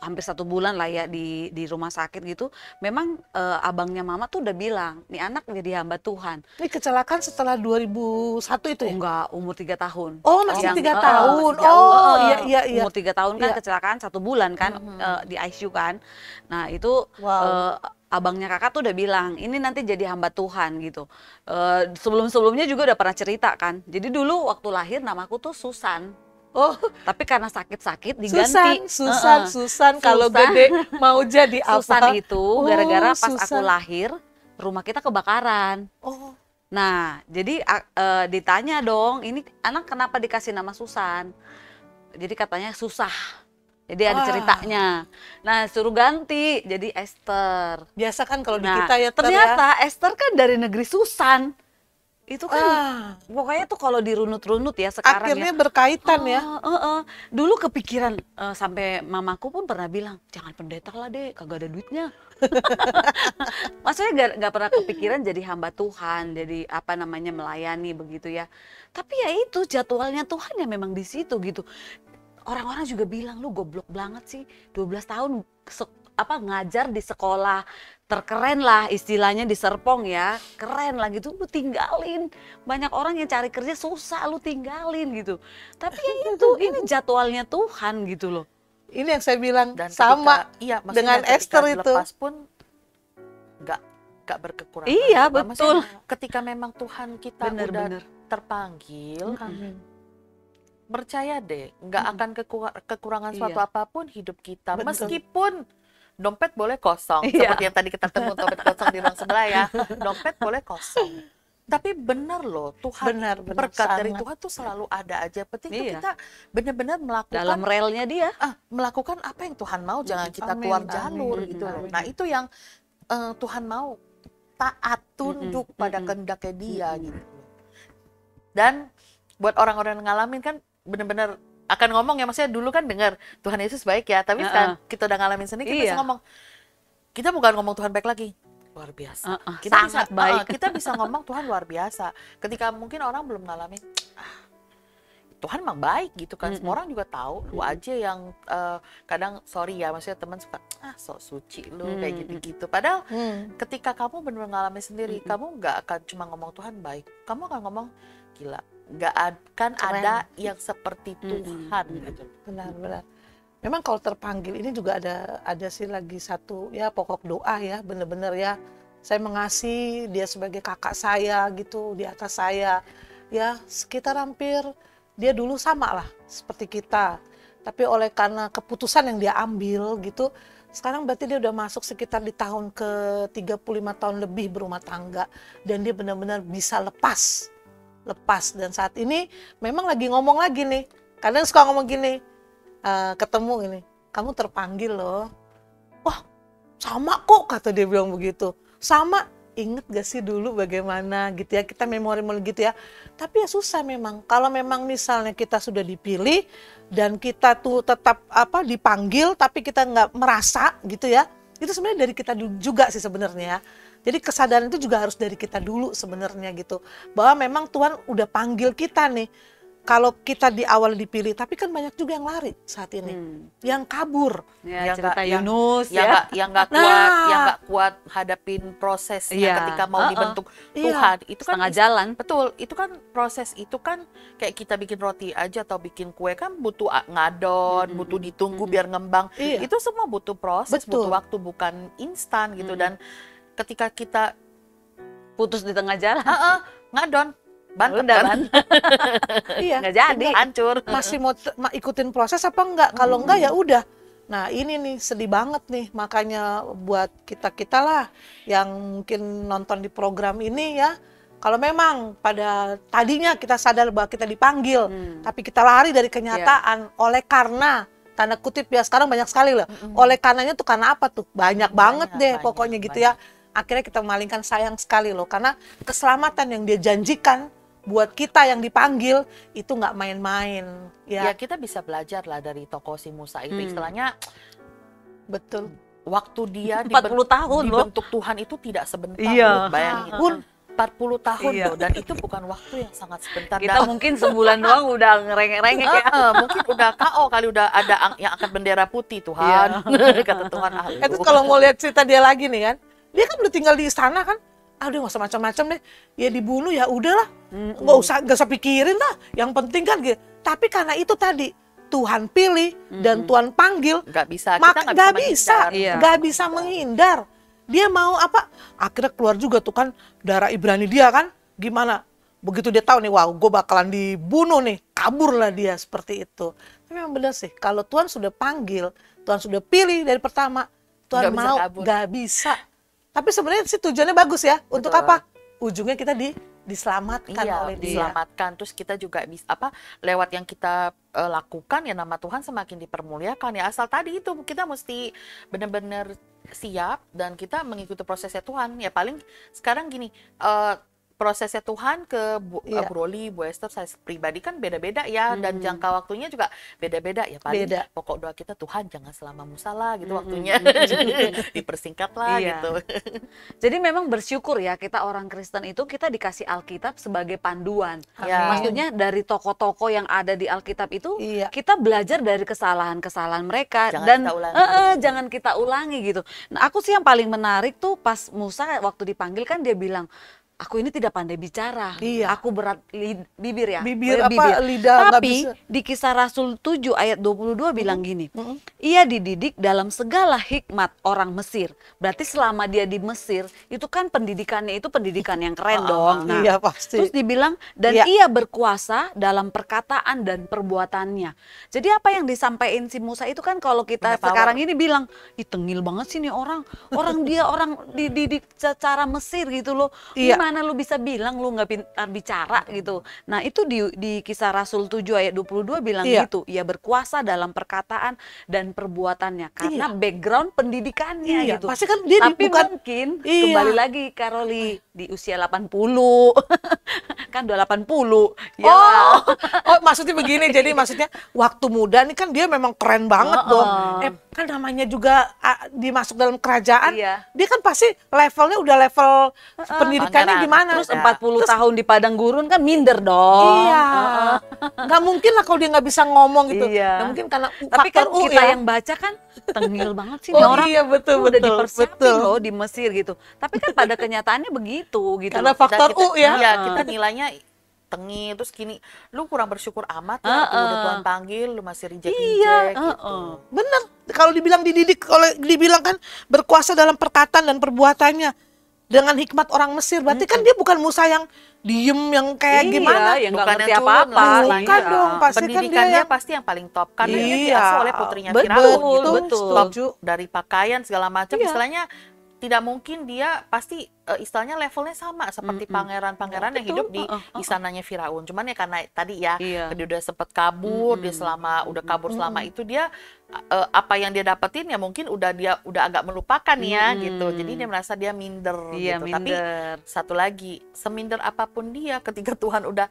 hampir 1 bulan lah ya di rumah sakit gitu, memang abangnya mama tuh udah bilang, nih anak jadi hamba Tuhan. Ini kecelakaan setelah 2001 itu ya? Enggak, umur 3 tahun. Oh, masih 3 tahun. masih jauh. Oh, iya. Umur 3 tahun kan Iya. kecelakaan 1 bulan kan di ICU kan. Nah itu Wow. abangnya kakak tuh udah bilang ini nanti jadi hamba Tuhan gitu. Sebelum-sebelumnya juga udah pernah cerita kan. Jadi dulu waktu lahir namaku tuh Susan. Oh, Tapi karena sakit-sakit diganti. Susan. Kalau Susan. gede mau jadi apa? Susan itu gara-gara pas aku Susan. lahir rumah kita kebakaran. Oh, Nah, jadi ditanya dong, ini anak kenapa dikasih nama Susan? Jadi katanya susah. Jadi ada Wah. ceritanya. Nah, suruh ganti jadi Esther. biasa kan kalau di Nah, kita ya Ter, ya. ternyata Esther kan dari negeri Susan. Itu kan pokoknya tuh kalau dirunut-runut ya sekarang akhirnya ya. berkaitan ya. Dulu kepikiran sampai mamaku pun pernah bilang, jangan pendeta lah deh, kagak ada duitnya. Maksudnya nggak pernah kepikiran jadi hamba Tuhan, jadi melayani begitu ya. Tapi ya itu jadwalnya Tuhan ya memang di situ gitu. Orang-orang juga bilang lu goblok banget sih, 12 tahun ngajar di sekolah terkeren lah istilahnya di Serpong ya, keren lah gitu, lu tinggalin. Banyak orang yang cari kerja susah, lu tinggalin gitu. Tapi ya itu, ini jadwalnya Tuhan gitu loh. Ini yang saya bilang Dan sama iya, maksudnya dengan ketika Esther itu. dilepas pun nggak berkekurangan. Iya, Coba. Maksudnya betul. ketika memang Tuhan kita udah Bener-bener. terpanggil, Amin. percaya deh, nggak akan kekurangan suatu Iya. apapun hidup kita. Betul. Meskipun dompet boleh kosong, Iya. seperti yang tadi kita temu dompet kosong di ruang sebelah ya, dompet boleh kosong. Tapi benar loh, Tuhan Benar, berkat dari sangat. Tuhan tuh selalu ada aja. Penting tuh Iya. kita benar-benar melakukan Dalam relnya dia. melakukan apa yang Tuhan mau, jangan kita Amin, keluar amin, jalur gitu loh. amin. Nah itu yang Tuhan mau, taat, tunduk pada kehendaknya dia gitu loh. Dan buat orang-orang yang ngalamin kan benar-benar akan ngomong ya, maksudnya dulu kan dengar Tuhan Yesus baik ya, tapi sekarang kita udah ngalamin sendiri, kita bisa ngomong, kita bukan ngomong Tuhan baik lagi, luar biasa. Kita sangat bisa, baik. kita bisa ngomong Tuhan luar biasa. Ketika mungkin orang belum ngalamin, Tuhan emang baik gitu kan. Semua orang juga tahu. Lu aja yang kadang sorry ya, maksudnya teman suka sok suci lu kayak gitu-gitu. Padahal ketika kamu benar-benar ngalamin sendiri, kamu nggak akan cuma ngomong Tuhan baik. Kamu akan ngomong gila, nggak akan ada yang seperti Tuhan gitu. Benar-benar. Memang kalau terpanggil ini juga ada sih lagi satu ya pokok doa ya, benar-benar ya. Saya mengasihi dia sebagai kakak saya gitu, di atas saya. Ya sekitar hampir dia dulu sama lah seperti kita. Tapi oleh karena keputusan yang dia ambil gitu, sekarang berarti dia udah masuk sekitar di tahun ke 35 tahun lebih berumah tangga. Dan dia benar-benar bisa lepas. Dan saat ini memang lagi ngomong lagi nih. Kadang suka ngomong gini, ketemu gini, kamu terpanggil loh. Wah sama kok, kata dia bilang begitu. Sama, inget gak sih dulu bagaimana gitu ya, kita memori gitu ya. Tapi ya susah memang, kalau memang misalnya kita sudah dipilih dan kita tuh tetap dipanggil tapi kita nggak merasa gitu ya, itu sebenarnya dari kita juga sih sebenarnya. Jadi kesadaran itu juga harus dari kita dulu sebenarnya gitu, bahwa memang Tuhan udah panggil kita nih. Kalau kita di awal dipilih, tapi kan banyak juga yang lari saat ini, yang kabur. Ya, Yang cerita nggak- Yunus yang nggak kuat hadapin prosesnya Iya. ketika mau dibentuk Iya. Tuhan. Itu kan setengah jalan. betul, itu kan proses itu kan kayak kita bikin roti aja atau bikin kue kan butuh ngadon, butuh ditunggu biar ngembang. Iya. Itu semua butuh proses, Betul. butuh waktu, bukan instan gitu. Dan ketika kita Putus di tengah jalan. ngadon, bantet Udah kan, Iya. nggak jadi. hancur. Masih mau ikutin proses apa enggak? Kalau enggak ya udah. Nah ini nih sedih banget nih, makanya buat kita lah yang mungkin nonton di program ini ya, kalau memang pada tadinya kita sadar bahwa kita dipanggil, tapi kita lari dari kenyataan oleh karena tanda kutip ya, sekarang banyak sekali loh. Oleh karenanya tuh karena apa tuh? Banyak banget deh pokoknya gitu ya. Akhirnya kita memalingkan, sayang sekali loh, karena keselamatan yang dia janjikan buat kita yang dipanggil itu nggak main-main Ya ya. kita bisa belajar lah dari tokoh si Musa itu. Istilahnya Betul. waktu dia 40 tahun loh. dibentuk Tuhan itu tidak sebentar. Iya. loh, bayangin. Pun 40 tahun Iya. loh, dan itu bukan waktu yang sangat sebentar. Kita mungkin sebulan doang udah ngerengek-rengek ya. Mungkin udah KO kali, udah ada yang angkat bendera putih Tuhan. Kata Tuhan, Itu kalau mau lihat cerita dia lagi nih kan, dia kan udah tinggal di istana kan, dia nggak usah macam-macam deh, ya dibunuh ya udahlah, nggak usah pikirin lah, yang penting kan gitu. Tapi karena itu tadi Tuhan pilih dan Tuhan panggil, nggak bisa, maka kita nggak bisa, menghindar. Iya. nggak bisa menghindar. Dia mau apa? Akhirnya keluar juga tuh kan darah Ibrani dia kan, gimana? Begitu dia tahu nih, wow, gue bakalan dibunuh nih, kaburlah dia seperti itu. Tapi memang benar sih, kalau Tuhan sudah panggil, Tuhan sudah pilih dari pertama, Tuhan Nggak bisa mau, kabur. nggak bisa. Tapi sebenarnya sih tujuannya bagus ya. Untuk Betul. apa? Ujungnya kita diselamatkan Iya, oleh dia. diselamatkan. Terus kita juga bisa lewat yang kita lakukan ya, nama Tuhan semakin dipermuliakan ya. Asal tadi itu kita mesti benar-benar siap dan kita mengikuti prosesnya Tuhan. Ya paling sekarang gini, prosesnya Tuhan ke Bu Roli, Bu Esther, saya pribadi kan beda-beda ya, dan jangka waktunya juga beda-beda ya. Paling Beda. pokok doa kita, Tuhan jangan selama Musa lah gitu waktunya, dipersingkat lah Iya. gitu. Jadi memang bersyukur ya, kita orang Kristen itu kita dikasih Alkitab sebagai panduan. Ya. Maksudnya dari tokoh-tokoh yang ada di Alkitab itu Iya. kita belajar dari kesalahan-kesalahan mereka Jangan dan kita ulangi. jangan kita ulangi gitu. Nah, aku sih yang paling menarik tuh pas Musa waktu dipanggil kan dia bilang, aku ini tidak pandai bicara, Iya. aku berat bibir ya, Bibir berat apa, lidah nggak Tapi bisa. di Kisah Rasul 7 ayat 22 bilang gini, ia dididik dalam segala hikmat orang Mesir. Berarti selama dia di Mesir, itu kan pendidikannya itu pendidikan yang keren dong. Nah, Iya pasti. terus dibilang, dan Iya. ia berkuasa dalam perkataan dan perbuatannya. Jadi apa yang disampaikan si Musa itu kan kalau kita Punya power. sekarang ini bilang, ih tengil banget sih nih orang. Orang dia orang dididik secara Mesir gitu loh. Iya. Gimana lu bisa bilang lu nggak pintar bicara gitu. Nah itu di Kisah Rasul 7 ayat 22 bilang Iya. gitu. Ia berkuasa dalam perkataan dan perbuatannya. Karena background pendidikannya Iya, gitu. pasti kan dia Tapi bukan- mungkin Iya. kembali lagi Karoli di usia 80. Kan udah 80. Ya Oh, maksudnya begini. Jadi maksudnya waktu muda nih kan dia memang keren banget dong. Kan namanya juga dimasuk dalam kerajaan. Iya. Dia kan pasti levelnya udah level pendidikannya Pangeran. gimana. Terus 40 tahun di padang gurun kan minder dong. Iya. Nggak mungkin lah kalau dia nggak bisa ngomong gitu. Iya. Nggak mungkin karena Tapi kan faktor U kita ya. yang baca kan tengil banget sih Oh, nih orang. iya, betul, udah betul, dipersiapin betul. loh di Mesir gitu. Tapi kan pada kenyataannya begitu gitu. Karena loh. faktor Dan kita, U ya. Iya, kita nilainya tengil terus gini, lu kurang bersyukur amat ya, waktu udah Tuhan panggil lu masih reject Iya, gitu. Bener. Kalau dibilang dididik, kalau dibilang kan berkuasa dalam perkataan dan perbuatannya dengan hikmat orang Mesir, berarti kan dia bukan Musa yang diem yang kayak Iya, gimana. yang nggak Bukan ngerti yang culun apa-apa. lah, Bukan iya. dong, pasti kan Pendidikan dia dia yang- pasti yang paling top karena dia Iya, diasuh oleh putrinya betul, Firaun gitu. betul. Top Setuju. dari pakaian segala macam, Iya. istilahnya tidak mungkin dia pasti istilahnya levelnya sama seperti pangeran-pangeran yang hidup di istananya Firaun. Cuman ya karena tadi ya Iya. dia udah sempet kabur, dia udah kabur selama itu dia apa yang dia dapetin ya mungkin dia udah agak melupakan ya gitu. Jadi dia merasa dia minder Iya, gitu. Tapi minder. satu lagi, seminder apapun dia ketika Tuhan udah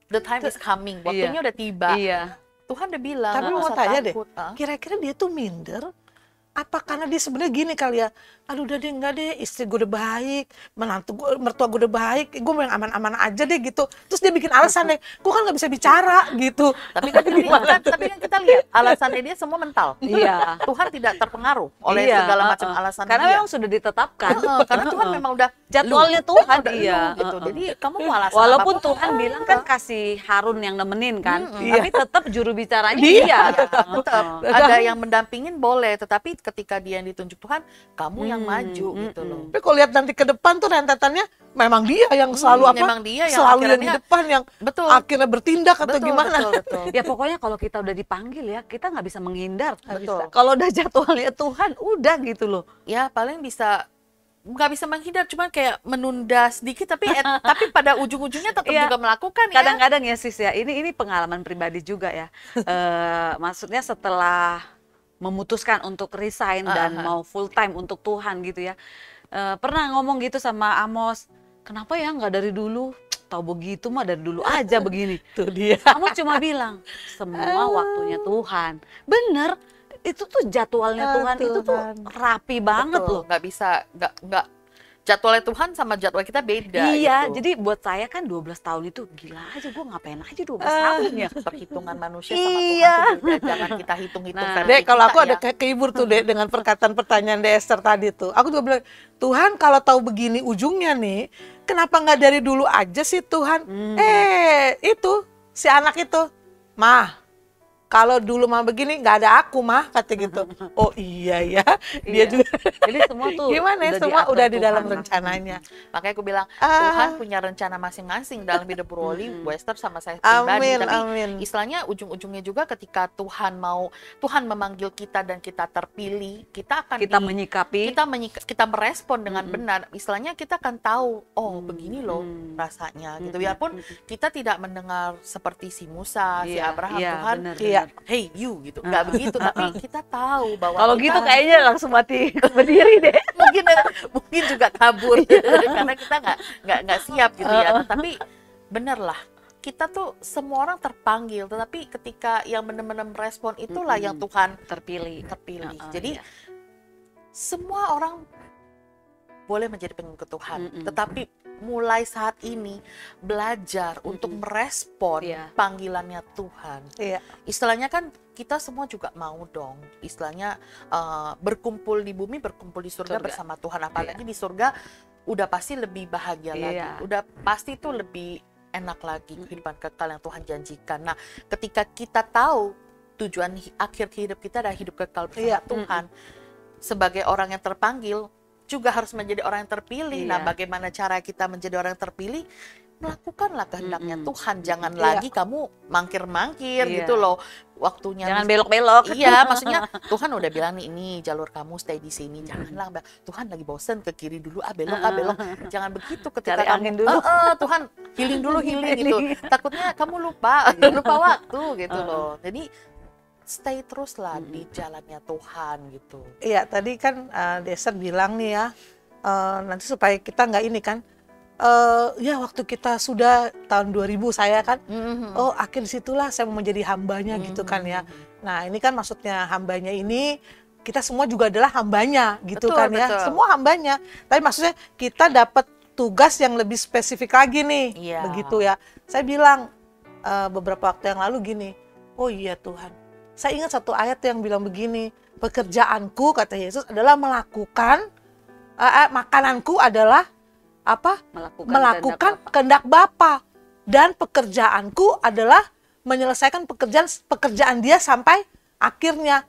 the time is coming, waktunya udah tiba. Iya. Tuhan udah bilang, Tapi "Nggak mau usah tanya deh, takut." Ah. kira-kira dia tuh minder apa karena dia sebenarnya gini kali ya, aduh udah deh enggak deh, istri gue udah baik, mertua gue udah baik, gue mau yang aman-aman aja deh gitu. Terus dia bikin alasan deh, gue kan nggak bisa bicara gitu. Tapi kan kita lihat alasannya dia semua mental. Iya. Tuhan tidak terpengaruh oleh Iya, segala macam alasan karena dia. memang sudah ditetapkan. Karena Tuhan memang udah Jadwalnya lu, Tuhan, udah iya. lu, gitu. Jadi kamu mau alasan Walaupun apapun, Tuhan bilang kan kasih Harun yang nemenin kan, Iya. tapi tetap juru bicaranya Dia. dia. tetap ada yang mendampingin boleh, tetapi ketika dia yang ditunjuk Tuhan, kamu yang maju gitu loh. Tapi kalau lihat nanti ke depan tuh rentetannya memang dia yang selalu apa? memang dia yang selalu yang di akhirnya- depan yang Betul. akhirnya bertindak atau Betul, gimana? betul. Ya pokoknya kalau kita udah dipanggil ya, kita nggak bisa menghindar. Betul. Kalau udah jadwalnya Tuhan, udah gitu loh. Ya paling bisa nggak bisa menghindar, cuman kayak menunda sedikit, tapi tapi pada ujung-ujungnya tetap Iya. juga melakukan ya. Kadang-kadang ya sis ya, ini pengalaman pribadi juga ya. Maksudnya setelah memutuskan untuk resign dan mau full time untuk Tuhan gitu ya. Pernah ngomong gitu sama Amos, kenapa ya nggak dari dulu? Tahu begitu mah dari dulu aja begini. Tuh dia. Amos cuma bilang, semua waktunya Tuhan. Bener, itu tuh jadwalnya Tuhan, itu tuh Tuhan. rapi banget Betul, loh. nggak bisa nggak jadwalnya Tuhan sama jadwal kita beda. Iya, gitu. jadi buat saya kan 12 tahun itu gila aja, gue ngapain aja 12 tahun ya. Perhitungan manusia sama Iya. Tuhan tuh beda. Jangan kita hitung-hitung Nah. versi Dek, kalau kita aku ada ya. kehibur tuh Dek dengan perkataan pertanyaan Dek Esther tadi tuh. Aku juga bilang, Tuhan kalau tahu begini ujungnya nih, kenapa nggak dari dulu aja sih Tuhan? Itu si anak itu, Mah, kalau dulu mah begini nggak ada aku mah kata gitu. Oh iya ya, dia Iya. juga. Jadi semua tuh Gimana ya, udah semua diatur udah di Tuhan dalam lah. rencananya. Makanya aku bilang Tuhan punya rencana masing-masing dalam hidup Rolly, Wester sama saya pribadi. Amin, Tapi amin. istilahnya ujung-ujungnya juga ketika Tuhan memanggil kita dan kita terpilih, kita akan Kita menyikapi. kita merespon dengan benar. Istilahnya kita akan tahu, oh begini loh rasanya gitu. Biarpun kita tidak mendengar seperti si Musa, si Iya, Abraham, iya, Tuhan, benar, Iya. hey you gitu, nggak begitu. Tapi kita tahu bahwa Kalau kita gitu kayaknya langsung mati berdiri deh. mungkin juga kabur karena kita nggak siap gitu ya. Tapi bener lah, kita tuh semua orang terpanggil, tetapi ketika yang benar-benar merespon itulah yang Tuhan Terpilih. terpilih. Heeh, Jadi iya. semua orang boleh menjadi pengikut Tuhan, tetapi mulai saat ini belajar untuk merespon Iya. panggilannya Tuhan. Iya. Istilahnya kan kita semua juga mau dong, istilahnya berkumpul di bumi, berkumpul di surga Surga. bersama Tuhan. Apalagi di surga udah pasti lebih bahagia lagi. Iya. Udah pasti itu lebih enak lagi kehidupan kekal yang Tuhan janjikan. Nah, ketika kita tahu tujuan akhir hidup kita adalah hidup kekal bersama Iya. Tuhan, sebagai orang yang terpanggil juga harus menjadi orang yang terpilih. Nah, Iya. bagaimana cara kita menjadi orang yang terpilih? Melakukanlah kehendaknya Tuhan. Jangan Iya. lagi kamu mangkir-mangkir Iya. gitu loh. Waktunya Jangan belok-belok. Iya, maksudnya Tuhan udah bilang nih, ini jalur kamu, stay di sini. Janganlah, Tuhan lagi bosen, ke kiri dulu, belok, belok. Jangan begitu ketika Cari kamu, angin dulu. Tuhan healing dulu, healing gitu. Takutnya kamu lupa waktu gitu loh. Jadi stay terus lah di jalannya Tuhan gitu. Iya, tadi kan Dester bilang nih ya, nanti supaya kita nggak ini kan, ya waktu kita sudah tahun 2000 saya kan, oh akhir situlah saya mau menjadi hambanya gitu kan ya. Nah ini kan maksudnya hambanya ini, kita semua juga adalah hambanya gitu Betul, kan ya, betul. semua hambanya. Tapi maksudnya kita dapat tugas yang lebih spesifik lagi nih, Iya. begitu ya. Saya bilang beberapa waktu yang lalu gini, oh iya Tuhan, saya ingat satu ayat yang bilang begini, pekerjaanku kata Yesus adalah melakukan, makananku adalah apa? Melakukan kehendak Bapa, dan pekerjaanku adalah menyelesaikan pekerjaan dia sampai akhirnya.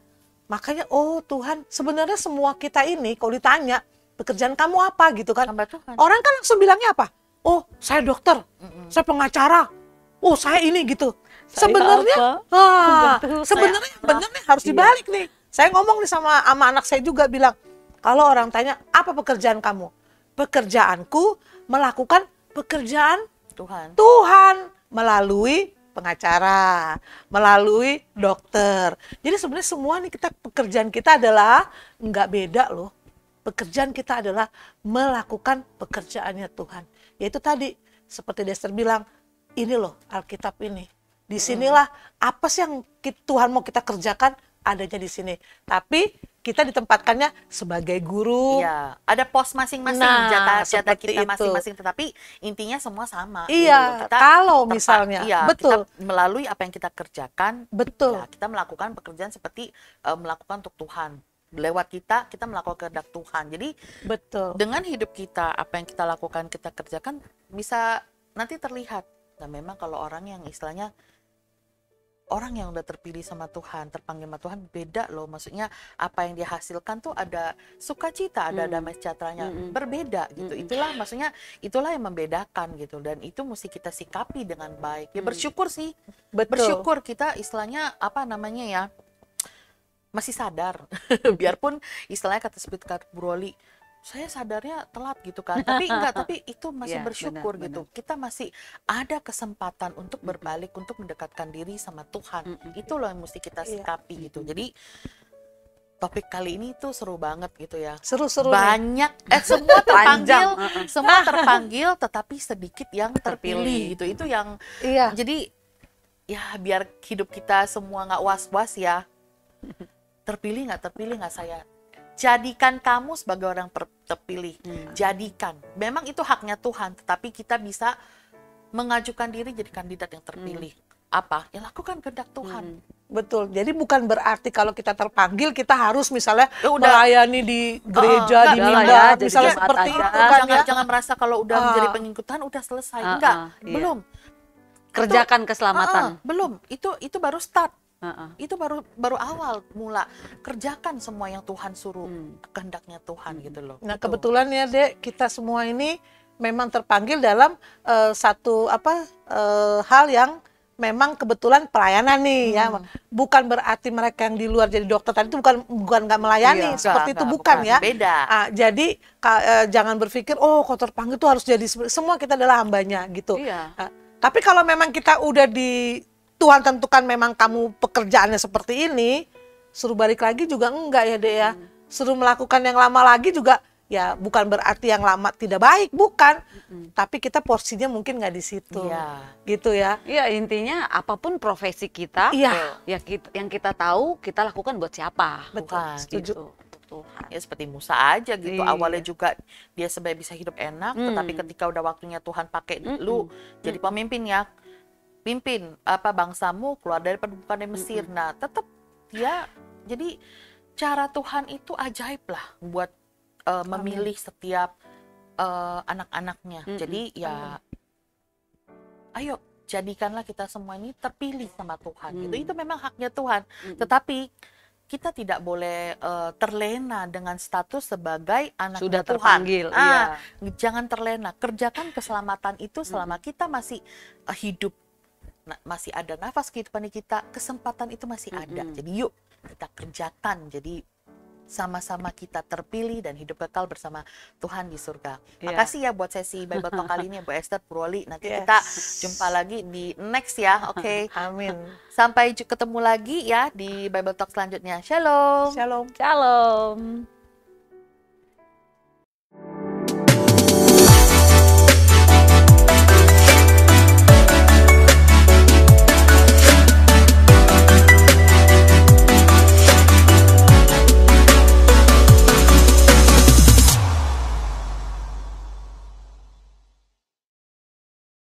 Makanya oh Tuhan, sebenarnya semua kita ini kalau ditanya pekerjaan kamu apa gitu kan, Hamba Tuhan. orang kan langsung bilangnya apa? Oh saya dokter, saya pengacara, oh saya ini gitu. Saya Sebenarnya Betul, sebenarnya benar nih, harus dibalik nih. Saya ngomong nih sama anak saya juga, bilang kalau orang tanya apa pekerjaan kamu, pekerjaanku melakukan pekerjaan Tuhan melalui pengacara, melalui dokter. Jadi sebenarnya semua nih pekerjaan kita adalah nggak beda loh. Pekerjaan kita adalah melakukan pekerjaannya Tuhan. Yaitu tadi seperti Dester bilang, ini loh Alkitab ini. Disinilah apa sih yang Tuhan mau kita kerjakan, adanya di sini. Tapi kita ditempatkannya sebagai guru. Iya, ada pos masing-masing, Nah, jatah seperti kita itu. masing-masing, tetapi intinya semua sama. Iya, gitu. kalau misalnya, betul. Kita melalui apa yang kita kerjakan, Betul. ya, kita melakukan pekerjaan seperti melakukan untuk Tuhan. Lewat kita melakukan kehendak Tuhan. Jadi Betul. dengan hidup kita, apa yang kita lakukan, kita kerjakan, bisa nanti terlihat. Nah memang kalau orang yang istilahnya, orang yang udah terpilih sama Tuhan, terpanggil sama Tuhan, beda loh. Maksudnya apa yang dihasilkan tuh ada sukacita, ada damai sejahteranya, berbeda gitu. Itulah maksudnya, itulah yang membedakan gitu. Dan itu mesti kita sikapi dengan baik. Ya bersyukur sih. Betul. Bersyukur kita istilahnya apa namanya ya, masih sadar. Biarpun istilahnya kata seperti kata Bu Roli, saya sadarnya telat gitu kan, tapi enggak, tapi itu masih Ya, bersyukur benar, gitu. Kita masih ada kesempatan untuk berbalik, untuk mendekatkan diri sama Tuhan. Itu loh yang mesti kita sikapi gitu. Jadi topik kali ini tuh seru banget gitu ya. Seru-seru nih. Banyak, semua terpanggil, Panjang. semua terpanggil, tetapi sedikit yang terpilih gitu. Itu yang, Iya. jadi ya biar hidup kita semua nggak was-was ya. Terpilih nggak saya. Jadikan kamu sebagai orang terpilih. Jadikan. Memang itu haknya Tuhan, tetapi kita bisa mengajukan diri jadi kandidat yang terpilih. Apa? Ya lakukan kehendak Tuhan. Betul. Jadi bukan berarti kalau kita terpanggil kita harus misalnya Ya udah. melayani di gereja, enggak, di enggak mimbar, ya, jadi misalnya jemaat seperti aja. itu kan ya. Jangan merasa kalau udah menjadi pengikut Tuhan udah selesai. Enggak, iya. belum. Kerjakan keselamatan. Belum. Itu baru start. Heeh. Itu baru awal mula. Kerjakan semua yang Tuhan suruh, kehendaknya Tuhan gitu loh. Nah Gitu. kebetulan ya Dek, kita semua ini memang terpanggil dalam satu hal yang memang kebetulan pelayanan nih ya. Bukan berarti mereka yang di luar jadi dokter tadi itu bukan nggak melayani, Iya, seperti itu enggak, bukan ya. Beda. Jadi jangan berpikir oh kalau terpanggil itu harus jadi semua kita adalah hambanya gitu. Iya. Tapi kalau memang kita udah di Tuhan tentukan memang kamu pekerjaannya seperti ini, suruh balik lagi juga enggak ya Dek ya. Suruh melakukan yang lama lagi juga ya bukan berarti yang lama tidak baik, bukan. Tapi kita porsinya mungkin nggak di situ. Iya. Gitu ya. Iya, intinya apapun profesi kita, Iya. ya yang kita tahu kita lakukan buat siapa. Betul, Tuhan, setuju. Gitu. Untuk Tuhan. Ya seperti Musa aja gitu. Iya. Awalnya juga dia sebenarnya bisa hidup enak, tetapi ketika udah waktunya Tuhan pakai lu jadi pemimpin ya. Pimpin bangsamu keluar dari pendudukan di Mesir. Nah, tetap dia jadi cara Tuhan itu ajaib lah buat memilih setiap anak-anaknya. Jadi ya ayo jadikanlah kita semua ini terpilih sama Tuhan. Itu memang haknya Tuhan. Tetapi kita tidak boleh terlena dengan status sebagai anaknya Sudah Tuhan. terpanggil. Iya. Jangan terlena. Kerjakan keselamatan itu selama kita masih hidup, masih ada nafas kehidupan di kita, kesempatan itu masih ada. Jadi yuk kita kerjakan. Jadi sama-sama kita terpilih dan hidup kekal bersama Tuhan di surga. Makasih ya buat sesi Bible Talk kali ini Bu Esther, Purwoli. Nanti kita jumpa lagi di next ya, oke? Amin. Sampai ketemu lagi ya di Bible Talk selanjutnya. Shalom. Shalom. Shalom.